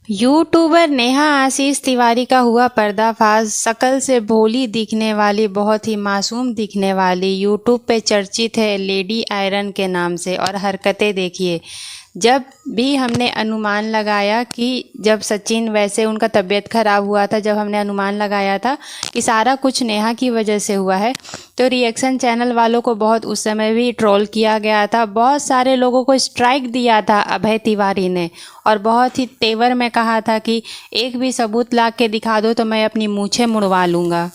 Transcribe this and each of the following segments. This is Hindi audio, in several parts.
यूट्यूबर नेहा आशीष तिवारी का हुआ पर्दाफाश। शकल से भोली दिखने वाली, बहुत ही मासूम दिखने वाली, यूट्यूब पे चर्चित है लेडी आयरन के नाम से। और हरकतें देखिए। जब भी हमने अनुमान लगाया कि जब सचिन वैसे उनका तबीयत ख़राब हुआ था, जब हमने अनुमान लगाया था कि सारा कुछ नेहा की वजह से हुआ है, तो रिएक्शन चैनल वालों को बहुत उस समय भी ट्रोल किया गया था। बहुत सारे लोगों को स्ट्राइक दिया था अभय तिवारी ने, और बहुत ही तेवर में कहा था कि एक भी सबूत ला के दिखा दो तो मैं अपनी मूछें मुड़वा लूँगा।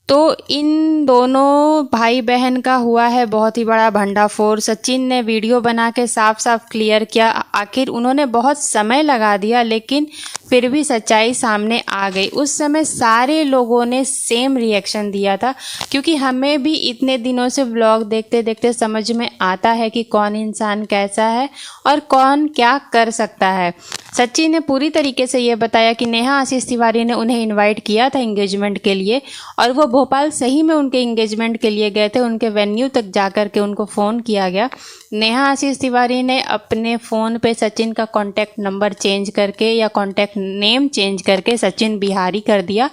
तो इन दोनों भाई बहन का हुआ है बहुत ही बड़ा भंडाफोड़। सचिन ने वीडियो बना के साफ साफ क्लियर किया। आखिर उन्होंने बहुत समय लगा दिया, लेकिन फिर भी सच्चाई सामने आ गई। उस समय सारे लोगों ने सेम रिएक्शन दिया था, क्योंकि हमें भी इतने दिनों से व्लॉग देखते देखते समझ में आता है कि कौन इंसान कैसा है और कौन क्या कर सकता है। सचिन ने पूरी तरीके से ये बताया कि नेहा आशीष तिवारी ने उन्हें इनवाइट किया था एंगेजमेंट के लिए, और वो भोपाल सही में उनके एंगेजमेंट के लिए गए थे। उनके वेन्यू तक जाकर के उनको फ़ोन किया गया। नेहा आशीष तिवारी ने अपने फ़ोन पे सचिन का कॉन्टैक्ट नंबर चेंज करके या कॉन्टैक्ट नेम चेंज करके सचिन बिहारी कर दिया,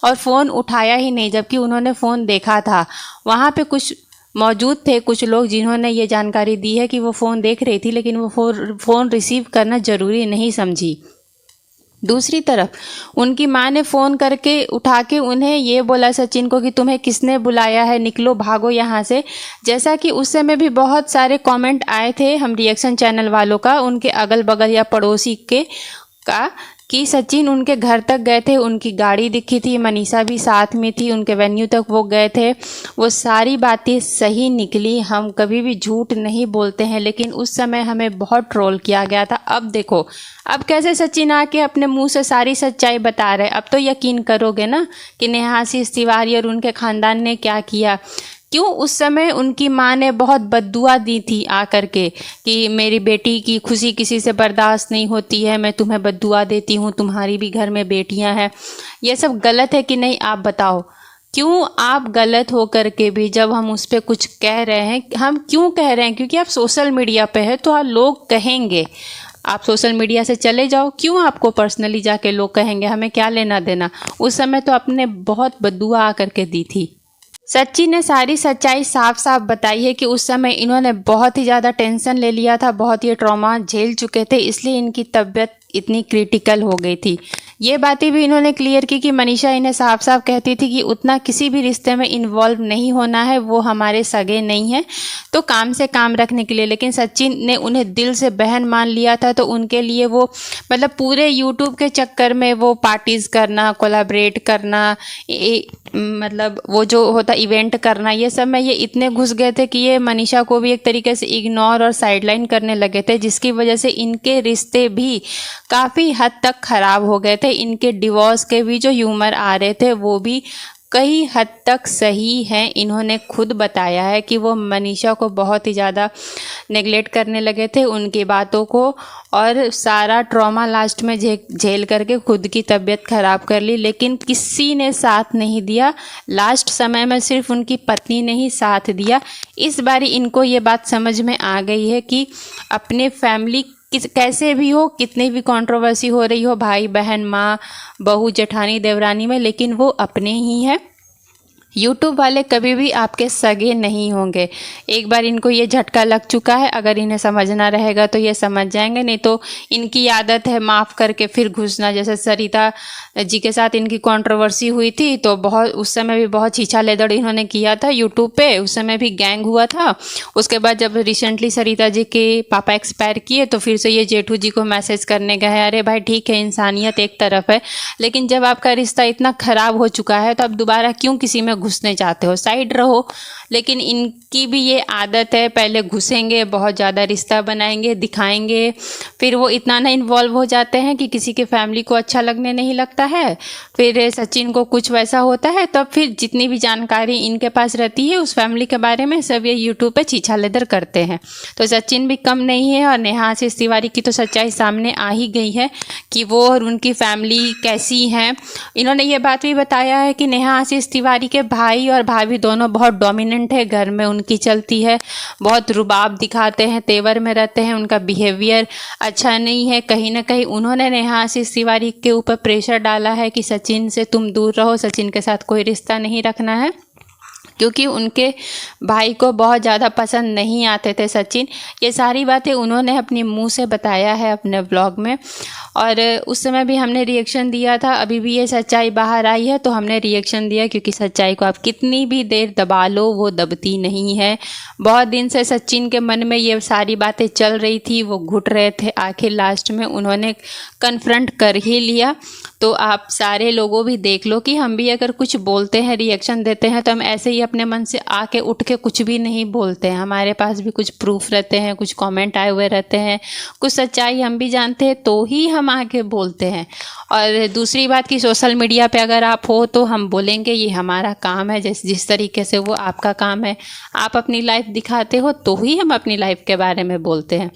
और फ़ोन उठाया ही नहीं। जबकि उन्होंने फ़ोन देखा था, वहाँ पे कुछ मौजूद थे कुछ लोग जिन्होंने ये जानकारी दी है कि वो फ़ोन देख रही थी, लेकिन वो फ़ोन रिसीव करना ज़रूरी नहीं समझी। दूसरी तरफ उनकी माँ ने फ़ोन करके उठा के उन्हें ये बोला सचिन को कि तुम्हें किसने बुलाया है, निकलो भागो यहाँ से। जैसा कि उस समय भी बहुत सारे कमेंट आए थे हम रिएक्शन चैनल वालों का, उनके अगल बगल या पड़ोसी के का, कि सचिन उनके घर तक गए थे, उनकी गाड़ी दिखी थी, मनीषा भी साथ में थी, उनके वेन्यू तक वो गए थे। वो सारी बातें सही निकली। हम कभी भी झूठ नहीं बोलते हैं, लेकिन उस समय हमें बहुत ट्रोल किया गया था। अब देखो, अब कैसे सचिन आके अपने मुंह से सारी सच्चाई बता रहे। अब तो यकीन करोगे ना कि नेहा आशीष तिवारी और उनके ख़ानदान ने क्या किया। क्यों उस समय उनकी माँ ने बहुत बद्दुआ दी थी आकर के कि मेरी बेटी की खुशी किसी से बर्दाश्त नहीं होती है, मैं तुम्हें बद्दुआ देती हूँ, तुम्हारी भी घर में बेटियाँ हैं। ये सब गलत है कि नहीं, आप बताओ। क्यों आप गलत हो करके भी जब हम उस पर कुछ कह रहे हैं, हम क्यों कह रहे हैं? क्योंकि आप सोशल मीडिया पे है तो लोग कहेंगे। आप सोशल मीडिया से चले जाओ, क्यों आपको पर्सनली जाके लोग कहेंगे? हमें क्या लेना देना। उस समय तो आपने बहुत बद्दुआ आकर के दी थी। सचिन ने सारी सच्चाई साफ साफ बताई है कि उस समय इन्होंने बहुत ही ज़्यादा टेंशन ले लिया था, बहुत ही ट्रॉमा झेल चुके थे, इसलिए इनकी तबीयत इतनी क्रिटिकल हो गई थी। ये बातें भी इन्होंने क्लियर की कि मनीषा इन्हें साफ साफ कहती थी कि उतना किसी भी रिश्ते में इन्वॉल्व नहीं होना है, वो हमारे सगे नहीं हैं, तो काम से काम रखने के लिए। लेकिन सचिन ने उन्हें दिल से बहन मान लिया था, तो उनके लिए वो मतलब पूरे यूट्यूब के चक्कर में वो पार्टीज़ करना, कोलैबोरेट करना, मतलब वो जो होता इवेंट करना, ये सब में ये इतने घुस गए थे कि ये मनीषा को भी एक तरीके से इग्नोर और साइडलाइन करने लगे थे, जिसकी वजह से इनके रिश्ते भी काफ़ी हद तक ख़राब हो गए थे। इनके डिवोर्स के भी जो ह्यूमर आ रहे थे वो भी कई हद तक सही हैं। इन्होंने खुद बताया है कि वो मनीषा को बहुत ही ज़्यादा नेगलेक्ट करने लगे थे, उनकी बातों को, और सारा ट्रॉमा लास्ट में झेल करके खुद की तबीयत ख़राब कर ली। लेकिन किसी ने साथ नहीं दिया। लास्ट समय में सिर्फ उनकी पत्नी ने ही साथ दिया। इस बारी इनको ये बात समझ में आ गई है कि अपने फैमिली कैसे भी हो, कितनी भी कंट्रोवर्सी हो रही हो, भाई बहन, माँ बहू, जेठानी देवरानी में, लेकिन वो अपने ही हैं। यूट्यूब वाले कभी भी आपके सगे नहीं होंगे। एक बार इनको ये झटका लग चुका है, अगर इन्हें समझना रहेगा तो ये समझ जाएंगे, नहीं तो इनकी आदत है माफ़ करके फिर घुसना। जैसे सरिता जी के साथ इनकी कंट्रोवर्सी हुई थी, तो बहुत उस समय भी बहुत छीछा लेदड़ इन्होंने किया था यूट्यूब पे, उस समय भी गैंग हुआ था। उसके बाद जब रिसेंटली सरिता जी के पापा एक्सपायर किए, तो फिर से ये जेठू जी को मैसेज करने गए, अरे भाई ठीक है, इंसानियत एक तरफ है, लेकिन जब आपका रिश्ता इतना ख़राब हो चुका है तो आप दोबारा क्यों किसी में घुसने चाहते हो? साइड रहो। लेकिन इनकी भी ये आदत है, पहले घुसेंगे, बहुत ज़्यादा रिश्ता बनाएंगे, दिखाएंगे, फिर वो इतना ना इन्वॉल्व हो जाते हैं कि किसी के फैमिली को अच्छा लगने नहीं लगता है। फिर सचिन को कुछ वैसा होता है, तब फिर जितनी भी जानकारी इनके पास रहती है उस फैमिली के बारे में, सब ये यूट्यूब पे छीछा लेदर करते हैं। तो सचिन भी कम नहीं है, और नेहा आशीष तिवारी की तो सच्चाई सामने आ ही गई है कि वो और उनकी फैमिली कैसी हैं। इन्होंने ये बात भी बताया है कि नेहा आशीष तिवारी के भाई और भाभी दोनों बहुत डोमिनेंट साइलेंट है, घर में उनकी चलती है, बहुत रुबाब दिखाते हैं, तेवर में रहते हैं, उनका बिहेवियर अच्छा नहीं है। कहीं ना कहीं उन्होंने नेहा आशीष तिवारी के ऊपर प्रेशर डाला है कि सचिन से तुम दूर रहो, सचिन के साथ कोई रिश्ता नहीं रखना है, क्योंकि उनके भाई को बहुत ज़्यादा पसंद नहीं आते थे सचिन। ये सारी बातें उन्होंने अपने मुंह से बताया है अपने ब्लॉग में, और उस समय भी हमने रिएक्शन दिया था। अभी भी ये सच्चाई बाहर आई है तो हमने रिएक्शन दिया, क्योंकि सच्चाई को आप कितनी भी देर दबा लो वो दबती नहीं है। बहुत दिन से सचिन के मन में ये सारी बातें चल रही थी, वो घुट रहे थे, आखिर लास्ट में उन्होंने कन्फ्रंट कर ही लिया। तो आप सारे लोगों भी देख लो कि हम भी अगर कुछ बोलते हैं, रिएक्शन देते हैं, तो हम ऐसे ही अपने मन से आके उठ के कुछ भी नहीं बोलते हैं। हमारे पास भी कुछ प्रूफ रहते हैं, कुछ कमेंट आए हुए रहते हैं, कुछ सच्चाई हम भी जानते हैं तो ही हम आके बोलते हैं। और दूसरी बात कि सोशल मीडिया पे अगर आप हो तो हम बोलेंगे, ये हमारा काम है। जिस तरीके से वो आपका काम है, आप अपनी लाइफ दिखाते हो तो ही हम अपनी लाइफ के बारे में बोलते हैं।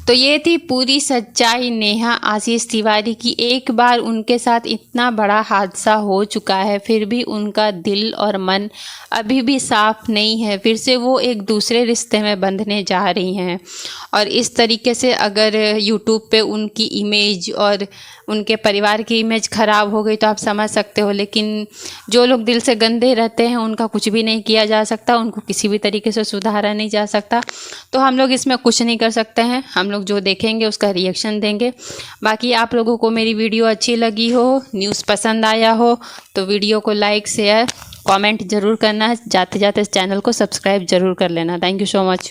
तो ये थी पूरी सच्चाई नेहा आशीष तिवारी की। एक बार उनके साथ इतना बड़ा हादसा हो चुका है, फिर भी उनका दिल और मन अभी भी साफ नहीं है। फिर से वो एक दूसरे रिश्ते में बंधने जा रही हैं, और इस तरीके से अगर यूट्यूब पे उनकी इमेज और उनके परिवार की इमेज ख़राब हो गई तो आप समझ सकते हो। लेकिन जो लोग दिल से गंदे रहते हैं उनका कुछ भी नहीं किया जा सकता, उनको किसी भी तरीके से सुधारा नहीं जा सकता। तो हम लोग इसमें कुछ नहीं कर सकते हैं, हम लोग जो देखेंगे उसका रिएक्शन देंगे। बाकी आप लोगों को मेरी वीडियो अच्छी लगी हो, न्यूज़ पसंद आया हो तो वीडियो को लाइक, शेयर, कमेंट ज़रूर करना। जाते जाते इस चैनल को सब्सक्राइब ज़रूर कर लेना। Thank you so much.